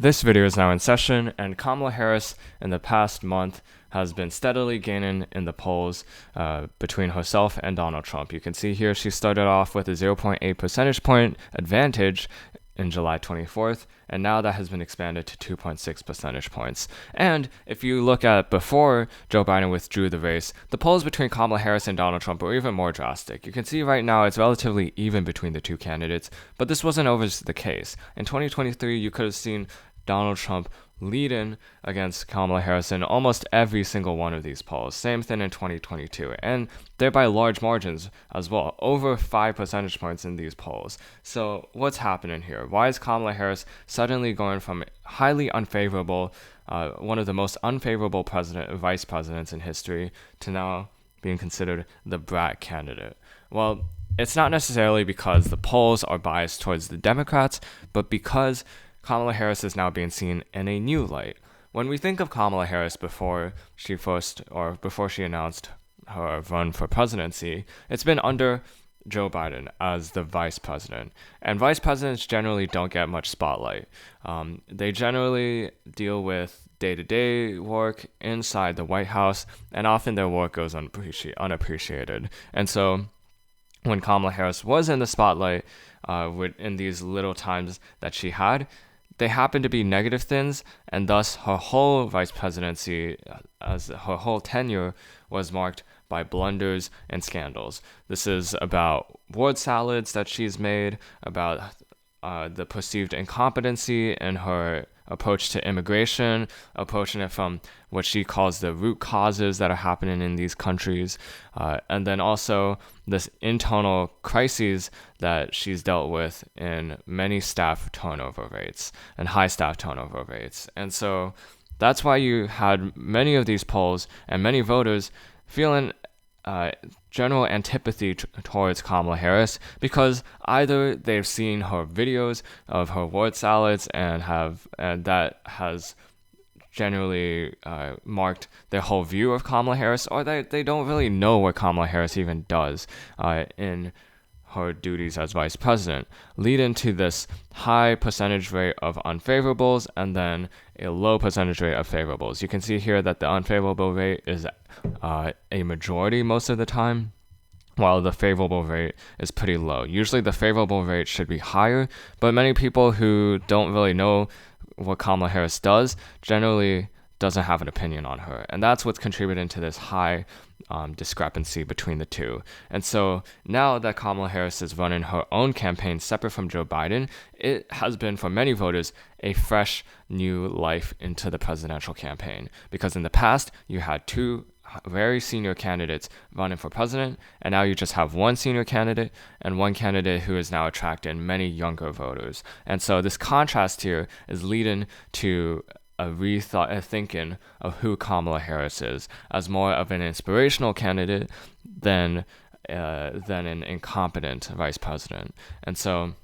This video is now in session, and Kamala Harris in the past month has been steadily gaining in the polls between herself and Donald Trump. You can see here she started off with a 0.8 percentage point advantage in July 24th, and now that has been expanded to 2.6 percentage points. And if you look at before Joe Biden withdrew the race, the polls between Kamala Harris and Donald Trump were even more drastic. You can see right now it's relatively even between the two candidates, but this wasn't always the case. In 2023, you could have seen Donald Trump leading against Kamala Harris in almost every single one of these polls. Same thing in 2022, and they're by large margins as well, over 5 percentage points in these polls. So what's happening here? Why is Kamala Harris suddenly going from highly unfavorable, one of the most unfavorable vice presidents in history, to now being considered the brat candidate? Well, it's not necessarily because the polls are biased towards the Democrats, but because Kamala Harris is now being seen in a new light. When we think of Kamala Harris before she announced her run for presidency, it's been under Joe Biden as the vice president. And vice presidents generally don't get much spotlight. They generally deal with day-to-day work inside the White House, and often their work goes unappreciated. And so when Kamala Harris was in the spotlight, in these little times that she had, they happened to be negative things, and thus her whole vice presidency, as her whole tenure, was marked by blunders and scandals. This is about word salads that she's made, about the perceived incompetency in her approach to immigration, approaching it from what she calls the root causes that are happening in these countries, and then also this internal crises that she's dealt with in many staff turnover rates and high staff turnover rates. And so that's why you had many of these polls and many voters feeling general antipathy towards Kamala Harris, because either they've seen her videos of her word salads and that has generally marked their whole view of Kamala Harris, or they don't really know what Kamala Harris even does in her duties as vice president, leading to this high percentage rate of unfavorables and then a low percentage rate of favorables. You can see here that the unfavorable rate is a majority most of the time, while the favorable rate is pretty low. Usually the favorable rate should be higher, but many people who don't really know what Kamala Harris does generally doesn't have an opinion on her. And that's what's contributing to this high discrepancy between the two. And so now that Kamala Harris is running her own campaign separate from Joe Biden, it has been for many voters a fresh new life into the presidential campaign. Because in the past, you had two very senior candidates running for president, and now you just have one senior candidate and one candidate who is now attracting many younger voters. And so this contrast here is leading to a thinking of who Kamala Harris is as more of an inspirational candidate than an incompetent vice president. And so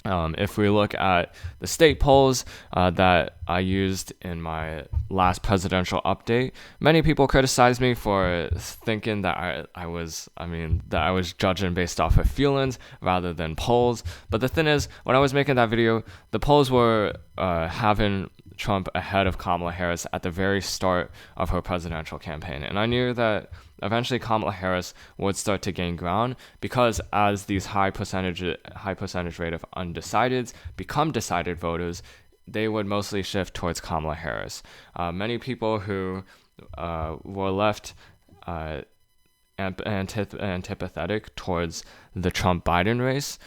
if we look at the state polls that I used in my last presidential update, many people criticized me for thinking that I was judging based off of feelings rather than polls. But the thing is, when I was making that video, the polls were having Trump ahead of Kamala Harris at the very start of her presidential campaign. And I knew that eventually Kamala Harris would start to gain ground, because as these high percentage rate of undecideds become decided voters, they would mostly shift towards Kamala Harris. Many people who were left antipathetic towards the Trump-Biden race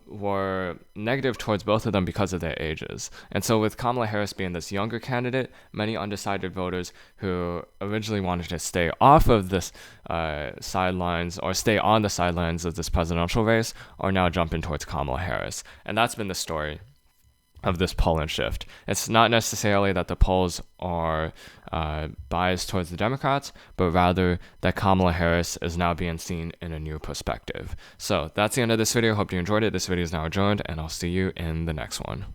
were negative towards both of them because of their ages. And so with Kamala Harris being this younger candidate, many undecided voters who originally wanted to stay off of this sidelines or stay on the sidelines of this presidential race are now jumping towards Kamala Harris. And that's been the story of this polling shift. It's not necessarily that the polls are biased towards the Democrats, but rather that Kamala Harris is now being seen in a new perspective. So that's the end of this video. Hope you enjoyed it. This video is now adjourned, and I'll see you in the next one.